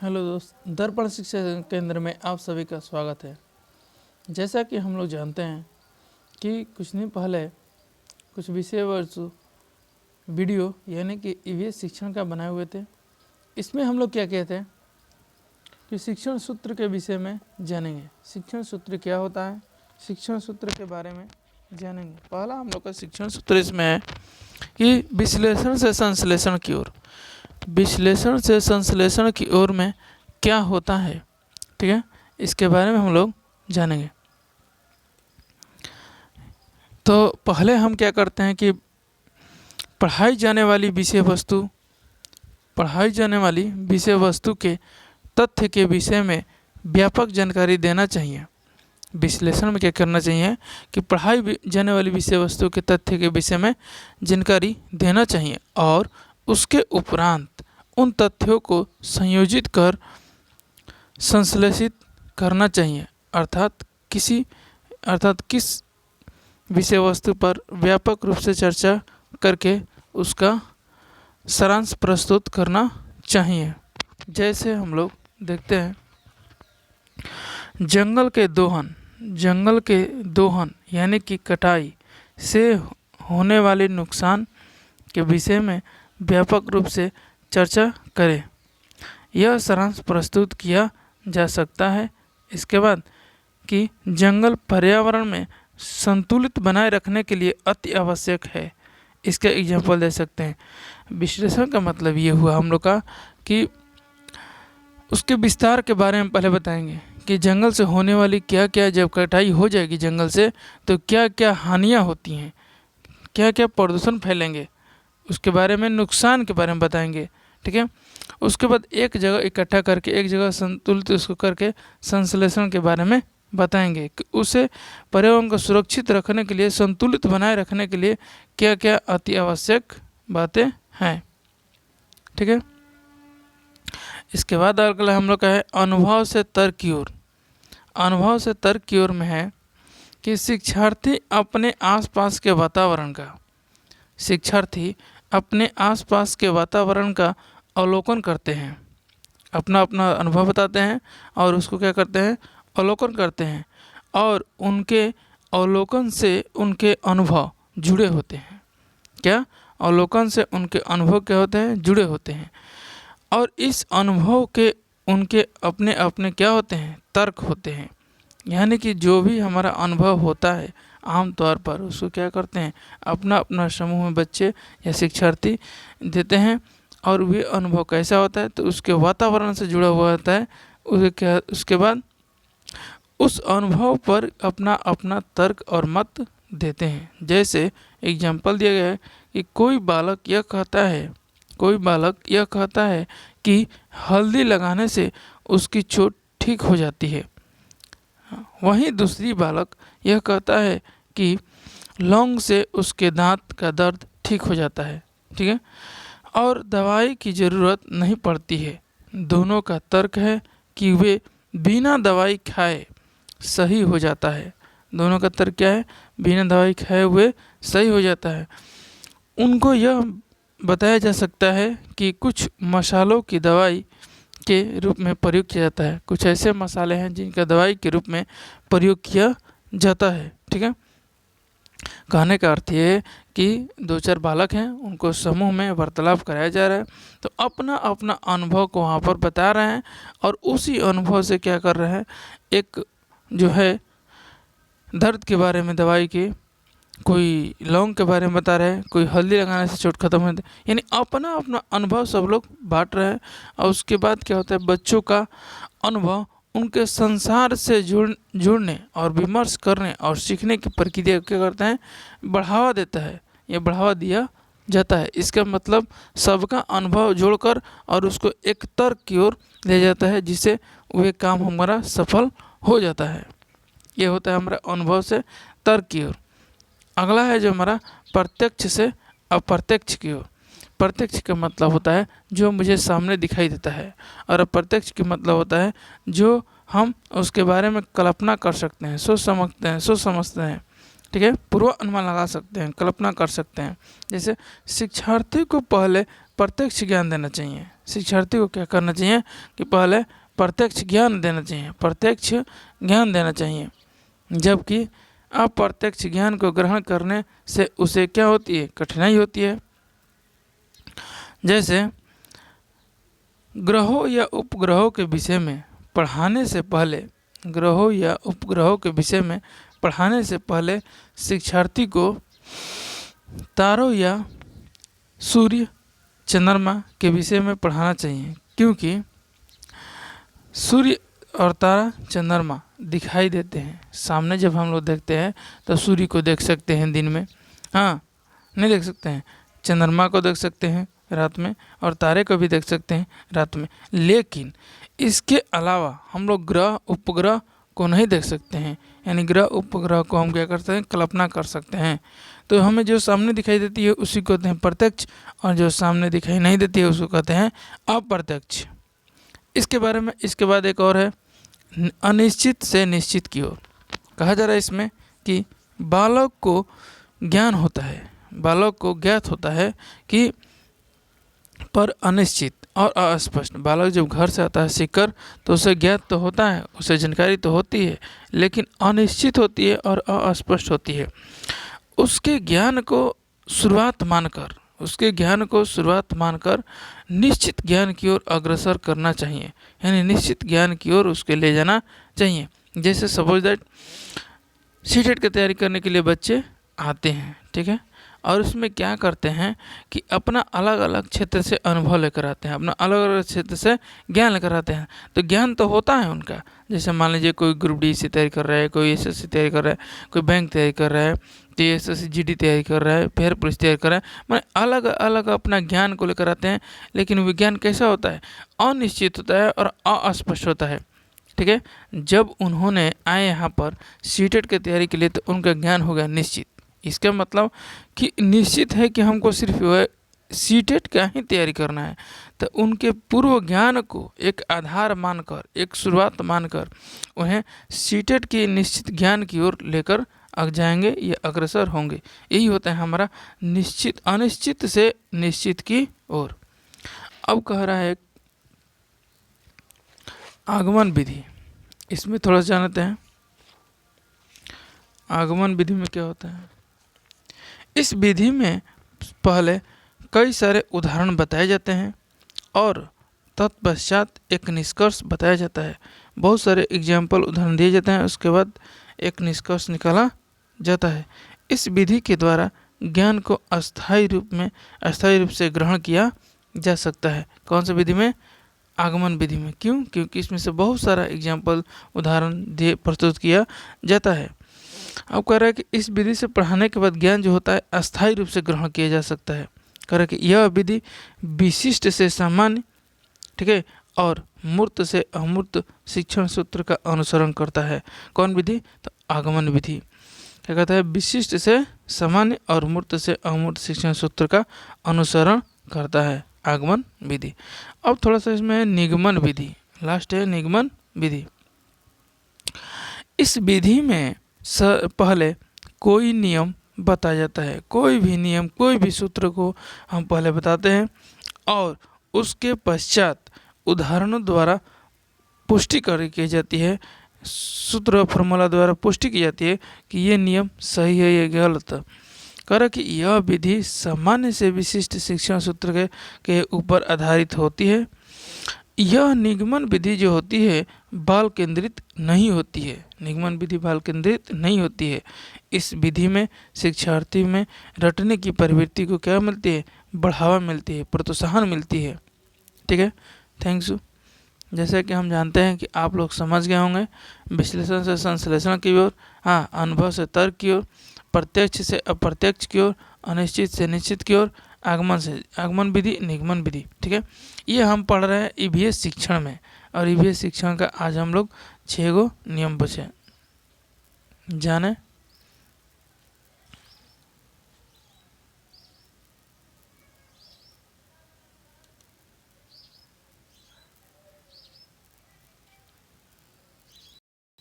Hello दोस्त, दर्पण शिक्षा केंद्र में आप सभी का स्वागत है। जैसा कि हम लोग जानते हैं कि कुछ दिन पहले कुछ विषय वस्तु वीडियो यानी कि ईवीएस शिक्षण का बनाए हुए थे। इसमें हम लोग क्या कहते हैं कि शिक्षण सूत्र के विषय में जानेंगे। शिक्षण सूत्र क्या होता है, शिक्षण सूत्र के बारे में जानेंगे। पहला हम लोग का शिक्षण सूत्र इसमें है कि विश्लेषण से संश्लेषण की ओर। विश्लेषण से संश्लेषण की ओर में क्या होता है, ठीक है, इसके बारे में हम लोग जानेंगे। तो पहले हम क्या करते हैं कि पढ़ाई जाने वाली विषय वस्तु के तथ्य के विषय में व्यापक जानकारी देना चाहिए। विश्लेषण में क्या करना चाहिए कि पढ़ाई जाने वाली विषय वस्तु के तथ्य के विषय में जानकारी देना चाहिए और उसके उपरांत उन तथ्यों को संयोजित कर संश्लेषित करना चाहिए, अर्थात किस विषय वस्तु पर व्यापक रूप से चर्चा करके उसका सारांश प्रस्तुत करना चाहिए। जैसे हम लोग देखते हैं जंगल के दोहन यानी कि कटाई से होने वाले नुकसान के विषय में व्यापक रूप से चर्चा करें। यह सारांश प्रस्तुत किया जा सकता है। इसके बाद कि जंगल पर्यावरण में संतुलित बनाए रखने के लिए अति आवश्यक है। इसका एग्जाम्पल दे सकते हैं। विश्लेषण का मतलब ये हुआ हम लोग का कि उसके विस्तार के बारे में पहले बताएंगे कि जंगल से होने वाली क्या क्या, जब कटाई हो जाएगी जंगल से तो क्या क्या हानियाँ होती हैं, क्या क्या प्रदूषण फैलेंगे, उसके बारे में नुकसान के बारे में बताएंगे, ठीक है। उसके बाद एक जगह इकट्ठा करके एक जगह संतुलित उसको करके संश्लेषण के बारे में बताएंगे कि उसे पर्यावरण को सुरक्षित रखने के लिए, संतुलित बनाए रखने के लिए क्या क्या अति आवश्यक बातें हैं, ठीक है। इसके बाद अगला हम लोग का है अनुभव से तर्क की ओर। अनुभव से तर्क की ओर में है कि शिक्षार्थी अपने आसपास के वातावरण का अवलोकन करते हैं, अपना अपना अनुभव बताते हैं और उसको क्या करते हैं, अवलोकन करते हैं, और उनके अवलोकन से उनके अनुभव जुड़े होते हैं। क्या अवलोकन से उनके अनुभव क्या होते हैं, जुड़े होते हैं, और इस अनुभव के उनके अपने अपने क्या होते हैं, तर्क होते हैं। यानी कि जो भी हमारा अनुभव होता है आम तौर पर उसको क्या करते हैं, अपना अपना समूह में बच्चे या शिक्षार्थी देते हैं, और वे अनुभव कैसा होता है तो उसके वातावरण से जुड़ा हुआ होता है। उसके बाद उस अनुभव पर अपना अपना तर्क और मत देते हैं। जैसे एग्जाम्पल दिया गया है कि कोई बालक यह कहता है कि हल्दी लगाने से उसकी चोट ठीक हो जाती है, वहीं दूसरी बालक यह कहता है कि लौंग से उसके दांत का दर्द ठीक हो जाता है, ठीक है, और दवाई की ज़रूरत नहीं पड़ती है। दोनों का तर्क है कि वे बिना दवाई खाए सही हो जाता है। दोनों का तर्क क्या है, बिना दवाई खाए हुए सही हो जाता है। उनको यह बताया जा सकता है कि कुछ मसालों की दवाई के रूप में प्रयोग किया जाता है। कुछ ऐसे मसाले हैं जिनका दवाई के रूप में प्रयोग किया जाता है, ठीक है। कहने का अर्थ ये है कि दो चार बालक हैं, उनको समूह में वार्तालाप कराया जा रहा है, तो अपना अपना अनुभव को वहाँ पर बता रहे हैं, और उसी अनुभव से क्या कर रहे हैं, एक जो है दर्द के बारे में दवाई के, कोई लौंग के बारे में बता रहे हैं, कोई हल्दी लगाने से चोट खत्म होती है, यानी अपना अपना अनुभव सब लोग बांट रहे हैं। और उसके बाद क्या होता है, बच्चों का अनुभव उनके संसार से जुड़ने और विमर्श करने और सीखने की प्रक्रिया क्या करते हैं, बढ़ावा देता है, ये बढ़ावा दिया जाता है। इसका मतलब सबका अनुभव जोड़कर और उसको एक तर्क की ओर ले जाता है, जिससे वह काम हमारा सफल हो जाता है। ये होता है हमारा अनुभव से तर्क की ओर। अगला है जो हमारा प्रत्यक्ष से अप्रत्यक्ष की ओर। प्रत्यक्ष का मतलब होता है जो मुझे सामने दिखाई देता है, और अप्रत्यक्ष का मतलब होता है जो हम उसके बारे में कल्पना कर सकते हैं, सोच समझते हैं। ठीक है, पूर्व अनुमान लगा सकते हैं, कल्पना कर सकते हैं। जैसे शिक्षार्थी को पहले प्रत्यक्ष ज्ञान देना चाहिए। शिक्षार्थी को क्या करना चाहिए कि पहले प्रत्यक्ष ज्ञान देना चाहिए, प्रत्यक्ष ज्ञान देना चाहिए, जबकि अप्रत्यक्ष ज्ञान को ग्रहण करने से उसे क्या होती है, कठिनाई होती है। जैसे ग्रहों या उपग्रहों के विषय में पढ़ाने से पहले, ग्रहों या उपग्रहों के विषय में पढ़ाने से पहले शिक्षार्थी को तारों या सूर्य चंद्रमा के विषय में पढ़ाना चाहिए, क्योंकि सूर्य और तारा चंद्रमा दिखाई देते हैं सामने। जब हम लोग देखते हैं तो सूर्य को देख सकते हैं दिन में, हाँ नहीं देख सकते हैं, चंद्रमा को देख सकते हैं रात में, और तारे को भी देख सकते हैं रात में। लेकिन इसके अलावा हम लोग ग्रह उपग्रह को नहीं देख सकते हैं, यानी ग्रह उपग्रह को हम क्या कर सकते हैं, कल्पना कर सकते हैं। तो हमें जो सामने दिखाई देती है उसी को कहते हैं प्रत्यक्ष, और जो सामने दिखाई नहीं देती है उसको कहते हैं अप्रत्यक्ष। इसके बारे में इसके बाद एक और है, अनिश्चित से निश्चित की ओर। कहा जा रहा है इसमें कि बालक को ज्ञान होता है, बालक को ज्ञात होता है कि पर अनिश्चित और अस्पष्ट। बालक जब घर से आता है सीखकर तो उसे ज्ञात तो होता है, उसे जानकारी तो होती है, लेकिन अनिश्चित होती है और अस्पष्ट होती है। उसके ज्ञान को शुरुआत मानकर, उसके ज्ञान को शुरुआत मानकर निश्चित ज्ञान की ओर अग्रसर करना चाहिए, यानी निश्चित ज्ञान की ओर उसके ले जाना चाहिए। जैसे सपोज दैट सीटेट की तैयारी करने के लिए बच्चे आते हैं, ठीक है, और उसमें क्या करते हैं कि अपना अलग अलग क्षेत्र से अनुभव लेकर आते हैं, अपना अलग अलग क्षेत्र से ज्ञान लेकर आते हैं। तो ज्ञान तो होता है उनका, जैसे मान लीजिए कोई ग्रुप डी से तैयारी कर रहा है, कोई एसएससी तैयारी कर रहा है, कोई बैंक तैयारी कर रहा है, तो एसएससी जीडी तैयारी कर रहा है, फिर पुलिस तैयारी कर रहा है, मैंने अलग अलग अपना ज्ञान को लेकर आते हैं। लेकिन विज्ञान कैसा होता है, अनिश्चित होता है और अस्पष्ट होता है, ठीक है। जब उन्होंने आए यहाँ पर सीटेट की तैयारी के लिए तो उनका ज्ञान हो गया निश्चित। इसका मतलब कि निश्चित है कि हमको सिर्फ वह सीटेट का ही तैयारी करना है। तो उनके पूर्व ज्ञान को एक आधार मानकर, एक शुरुआत मानकर उन्हें सीटेट के निश्चित ज्ञान की ओर लेकर अग जाएंगे या अग्रसर होंगे। यही होता है हमारा निश्चित, अनिश्चित से निश्चित की ओर। अब कह रहा है आगमन विधि, इसमें थोड़ा जानते हैं आगमन विधि में क्या होता है। इस विधि में पहले कई सारे उदाहरण बताए जाते हैं और तत्पश्चात एक निष्कर्ष बताया जाता है। बहुत सारे एग्जाम्पल उदाहरण दिए जाते हैं, उसके बाद एक निष्कर्ष निकाला जाता है। इस विधि के द्वारा ज्ञान को अस्थायी रूप से ग्रहण किया जा सकता है। कौन सी विधि में, आगमन विधि में। क्यों, क्योंकि इसमें से बहुत सारा एग्जाम्पल उदाहरण दिए प्रस्तुत किया जाता है। अब कह रहा है कि इस विधि से पढ़ाने के बाद ज्ञान जो होता है अस्थायी रूप से ग्रहण किया जा सकता है। कह रहा है कि यह विधि विशिष्ट से सामान्य, ठीक है, और मूर्त से अमूर्त शिक्षण सूत्र का अनुसरण करता है। कौन विधि, तो आगमन विधि। क्या कहता है, विशिष्ट से सामान्य और मूर्त से अमूर्त शिक्षण सूत्र का अनुसरण करता है आगमन विधि। अब थोड़ा सा इसमें है निगमन विधि, लास्ट है निगमन विधि। इस विधि में पहले कोई नियम बताया जाता है, कोई भी नियम, कोई भी सूत्र को हम पहले बताते हैं और उसके पश्चात उदाहरणों द्वारा पुष्टि की जाती है, सूत्र फॉर्मूला द्वारा पुष्टि की जाती है कि ये नियम सही है या गलत। कह कि यह विधि सामान्य से विशिष्ट शिक्षण सूत्र के ऊपर आधारित होती है। यह निगमन विधि जो होती है बाल केंद्रित नहीं होती है, निगमन विधि बाल केंद्रित नहीं होती है। इस विधि में शिक्षार्थी में रटने की प्रवृत्ति को क्या मिलती है, बढ़ावा मिलती है, प्रोत्साहन मिलती है, ठीक है। Thanks you. जैसे कि हम जानते हैं कि आप लोग समझ गए होंगे, विश्लेषण से संश्लेषण की ओर, हाँ, अनुभव से तर्क की ओर, प्रत्यक्ष से अप्रत्यक्ष की ओर, अनिश्चित से निश्चित की ओर, आगमन से आगमन विधि, निगमन विधि, ठीक है। ये हम पढ़ रहे हैं ईवीएस शिक्षण में, और ईवीएस शिक्षण का आज हम लोग 6 नियम बचे जाने।